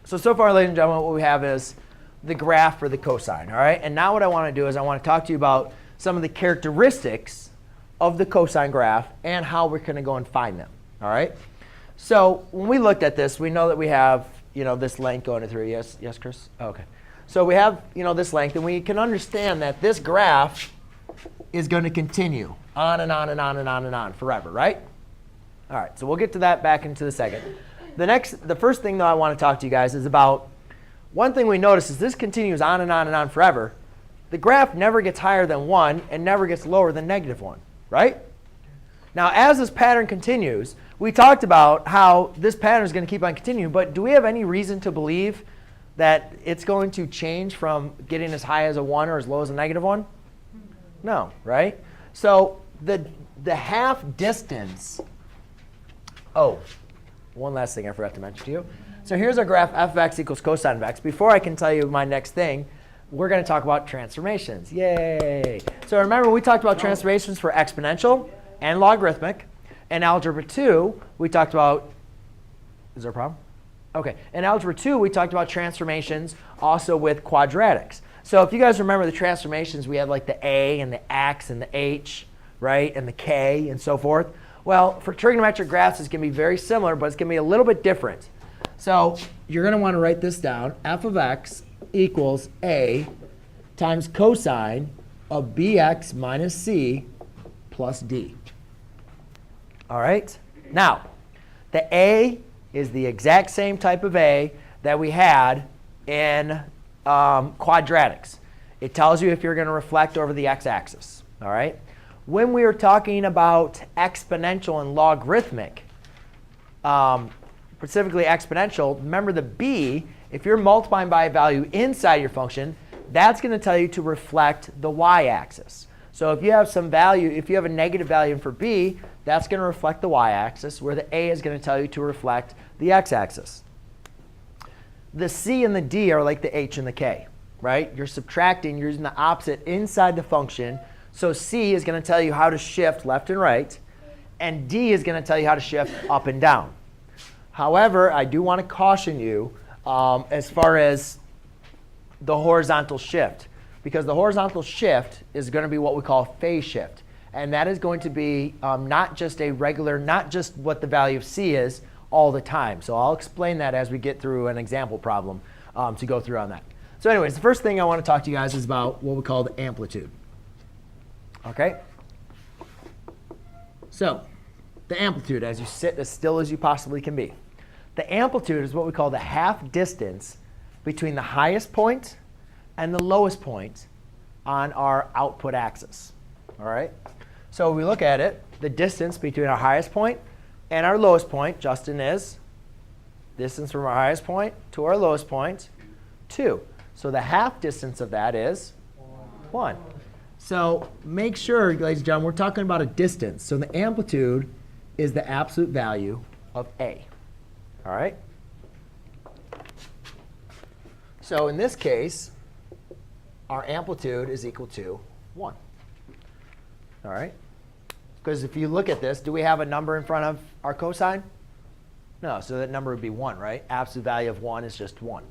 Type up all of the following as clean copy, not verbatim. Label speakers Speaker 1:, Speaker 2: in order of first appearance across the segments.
Speaker 1: So far, ladies and gentlemen, what we have is the graph for the cosine, all right? And now what I want to do is I want to talk to you about some of the characteristics of the cosine graph and how we're going to go and find them, all right? So when we looked at this, we know that we have, this length going through. Yes, Chris? OK. So we have, this length. And we can understand that this graph is going to continue on and on and on and on and on forever, right? All right, so we'll get to that back into the second. The first thing, though, I want to talk to you guys is about one thing we notice is this continues on and on and on forever. The graph never gets higher than 1 and never gets lower than -1, right? Now, as this pattern continues, we talked about how this pattern is going to keep on continuing. But do we have any reason to believe that it's going to change from getting as high as a 1 or as low as a -1? No, right? So the half distance. Oh, one last thing I forgot to mention to you. So here's our graph f of x equals cosine of x. Before I can tell you my next thing, we're going to talk about transformations. Yay. So remember, we talked about transformations for exponential and logarithmic. In algebra 2, we talked about, is there a problem? OK. In algebra 2, we talked about transformations also with quadratics. So if you guys remember the transformations, we had like the a and the x and the h, right, and the k and so forth. Well, for trigonometric graphs, it's going to be very similar, but it's going to be a little bit different. So you're going to want to write this down. F of x equals a times cosine of bx minus c plus d. All right? Now, the a is the exact same type of a that we had in quadratics. It tells you if you're going to reflect over the x-axis. All right? When we are talking about exponential and logarithmic, specifically exponential, remember the b, if you're multiplying by a value inside your function, that's going to tell you to reflect the y-axis. So if you have some value, if you have a negative value for b, that's going to reflect the y-axis, where the a is going to tell you to reflect the x-axis. The c and the d are like the h and the k, right? You're subtracting, you're using the opposite inside the function. So c is going to tell you how to shift left and right, and d is going to tell you how to shift up and down. However, I do want to caution you as far as the horizontal shift, because the horizontal shift is going to be what we call phase shift. And that is going to be not just a regular, not just what the value of c is all the time. So I'll explain that as we get through an example problem to go through on that. So anyways, the first thing I want to talk to you guys is about what we call the amplitude. OK? So the amplitude, as you sit as still as you possibly can be. The amplitude is what we call the half distance between the highest point and the lowest point on our output axis. All right? So we look at it, the distance between our highest point and our lowest point, Justin, is distance from our highest point to our lowest point, 2. So the half distance of that is 1. So make sure, ladies and gentlemen, we're talking about a distance. So the amplitude is the absolute value of a. All right? So in this case, our amplitude is equal to 1. All right? Because if you look at this, do we have a number in front of our cosine? No, so that number would be 1, right? Absolute value of 1 is just 1.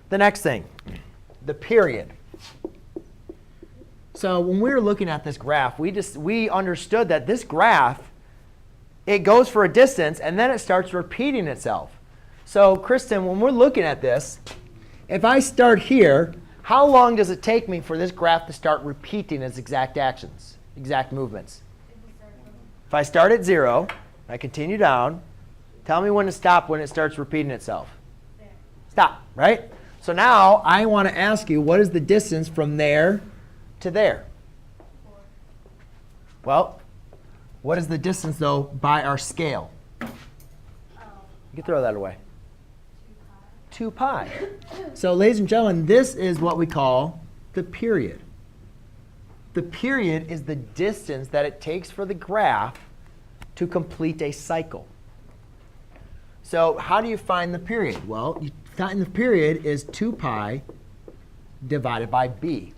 Speaker 1: The next thing, the period. So when we were looking at this graph, we understood that this graph, it goes for a distance, and then it starts repeating itself. So Kristen, when we're looking at this, if I start here, how long does it take me for this graph to start repeating its exact actions, exact movements? If I start at 0, I continue down, tell me when to stop when it starts repeating itself. There. Stop, right? So now I want to ask you, what is the distance from there to there?
Speaker 2: 4.
Speaker 1: Well, what is the distance, though, by our scale? You can throw that away. 2 pi. So ladies and gentlemen, this is what we call the period. The period is the distance that it takes for the graph to complete a cycle. So how do you find the period? Well, you find the period is 2 pi divided by b,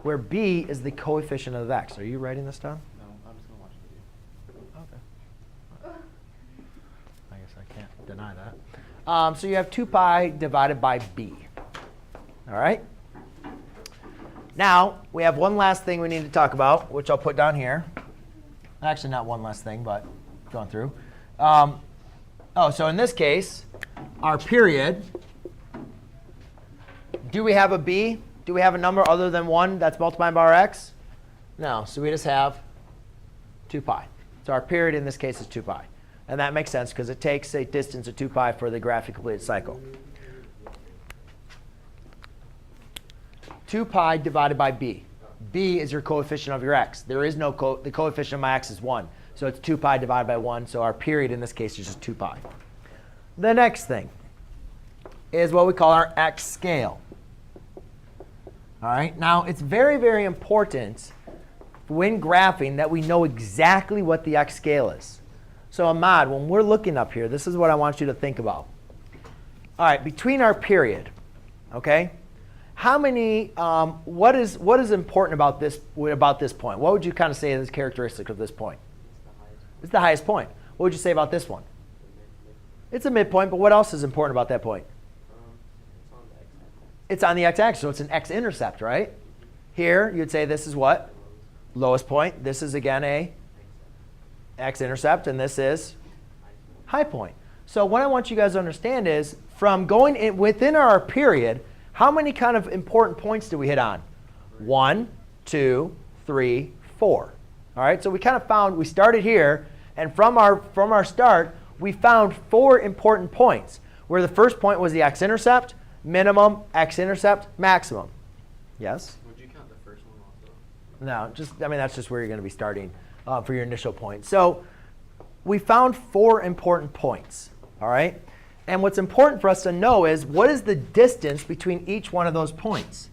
Speaker 1: where b is the coefficient of x. Are you writing this down?
Speaker 3: No, I'm just going to watch the video.
Speaker 1: OK. I guess I can't deny that. So you have 2 pi divided by b. All right? Now, we have one last thing we need to talk about, which I'll put down here. Actually, not one last thing, but going through. So in this case, our period, do we have a b? Do we have a number other than 1 that's multiplied by our x? No. So we just have 2 pi. So our period in this case is 2 pi. And that makes sense because it takes a distance of 2 pi for the graphically completed cycle. 2 pi divided by b. b is your coefficient of your x. There is no the coefficient of my x is 1. So it's 2 pi divided by 1. So our period in this case is just 2 pi. The next thing is what we call our x scale. All right. Now, it's very, very important when graphing that we know exactly what the x scale is. So Ahmad, when we're looking up here, this is what I want you to think about. All right. Between our period, OK, how many, what is important about this point? What would you kind of say is characteristic of this point? It's the highest point. What would you say about this one? It's a midpoint, but what else is important about that point? It's on the x-axis, so it's an x-intercept, right? Here, you'd say this is what? Lowest point. This is, again, a x-intercept, and this is high point. So what I want you guys to understand is from going in within our period, how many kind of important points do we hit on? 1, 2, 3, 4. All right, so we kind of found, we started here, and from our start, we found 4 important points, where the first point was the x-intercept, minimum, x-intercept, maximum. Yes?
Speaker 2: Would you count the first one also?
Speaker 1: No, that's just where you're going to be starting for your initial point. So we found 4 important points, all right? And what's important for us to know is what is the distance between each one of those points?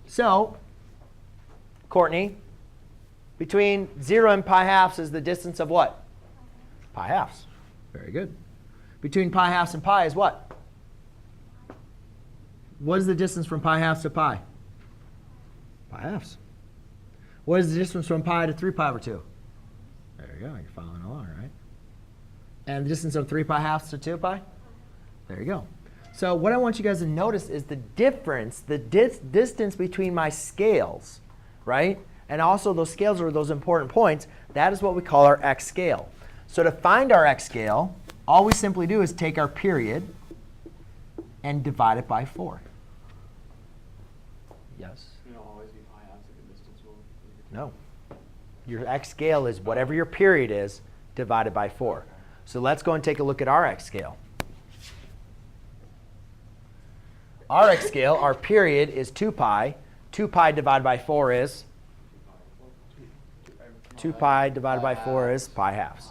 Speaker 1: So, Courtney, between 0 and pi halves is the distance of what? Pi halves. Very good. Between pi halves and pi is what? What is the distance from pi halves to pi? Pi halves. What is the distance from pi to 3 pi over 2? There you go. You're following along, right? And the distance of 3 pi halves to 2 pi? There you go. So what I want you guys to notice is the difference, the distance between my scales, right? And also those scales are those important points. That is what we call our x scale. So to find our x scale, all we simply do is take our period and divide it by 4. Yes?
Speaker 2: It'll always be pi halves like a distance will.
Speaker 1: No. Your x scale is whatever your period is divided by 4. So let's go and take a look at our x scale. Our x scale, our period is 2 pi. 2 pi divided by 4 is? 2 pi divided by 4 is pi halves.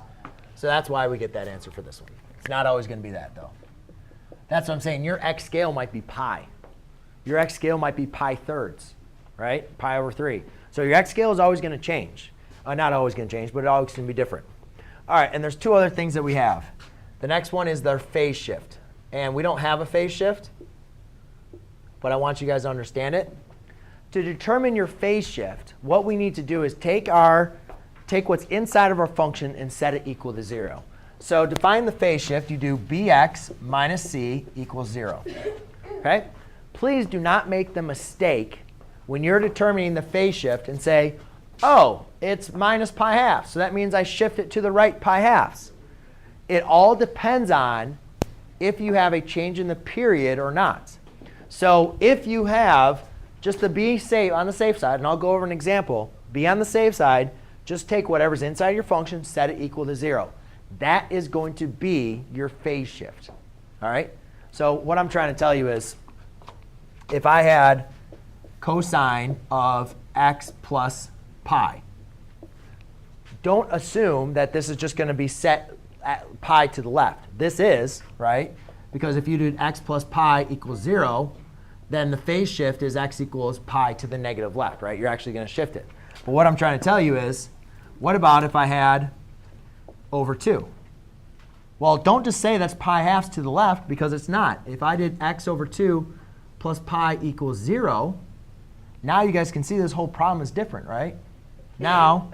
Speaker 1: So that's why we get that answer for this one. It's not always going to be that, though. That's what I'm saying. Your x scale might be pi. Your x scale might be pi thirds, right? Pi over 3. So your x scale is always going to change. Not always going to change, but it always going to be different. All right, and there's 2 other things that we have. The next one is their phase shift. And we don't have a phase shift, but I want you guys to understand it. To determine your phase shift, what we need to do is take what's inside of our function and set it equal to 0. So to find the phase shift, you do bx minus c equals 0. Okay? Please do not make the mistake when you're determining the phase shift and say, oh, it's minus pi halves, so that means I shift it to the right pi halves. It all depends on if you have a change in the period or not. So if you have, just to be safe, on the safe side, and I'll go over an example, be on the safe side, just take whatever's inside your function, set it equal to 0. That is going to be your phase shift. All right? So what I'm trying to tell you is if I had cosine of x plus pi, don't assume that this is just going to be set at pi to the left. This is, right? Because if you did x plus pi equals 0, then the phase shift is x equals pi to the negative left, right? You're actually going to shift it. But what I'm trying to tell you is, what about if I had over 2? Well, don't just say that's pi halves to the left, because it's not. If I did x over 2 plus pi equals 0, now you guys can see this whole problem is different, right? Now,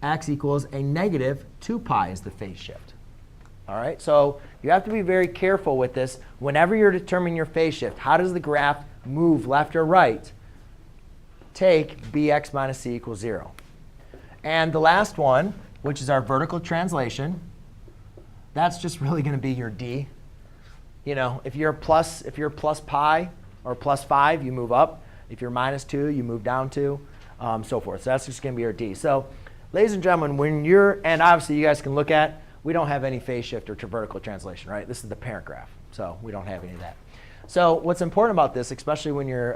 Speaker 1: x equals a negative 2 pi is the phase shift. All right, so you have to be very careful with this. Whenever you're determining your phase shift, how does the graph move left or right? Take bx minus c equals 0. And the last one, which is our vertical translation, that's just really going to be your d. You know, if you're plus pi or plus 5, you move up. If you're minus 2, you move down 2, so forth. So that's just going to be your d. So, ladies and gentlemen, when you're, and obviously you guys can look at, we don't have any phase shift or vertical translation, right? This is the parent graph, so we don't have any of that. So what's important about this, especially when you're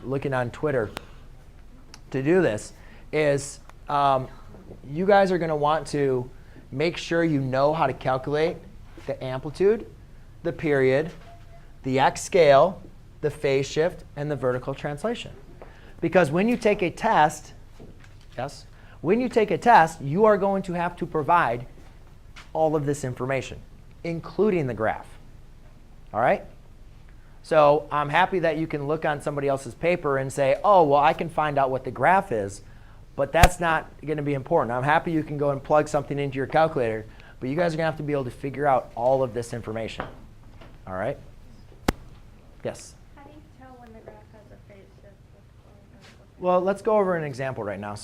Speaker 1: looking on Twitter to do this, is you guys are going to want to make sure you know how to calculate the amplitude, the period, the x scale, the phase shift, and the vertical translation. Because when you take a test, yes, when you take a test, you are going to have to provide all of this information, including the graph. All right? So I'm happy that you can look on somebody else's paper and say, oh, well, I can find out what the graph is, but that's not going to be important. I'm happy you can go and plug something into your calculator, but you guys are going to have to be able to figure out all of this information. All right? Yes?
Speaker 3: How do you tell when the graph has a phase shift?
Speaker 1: Well, let's go over an example right now.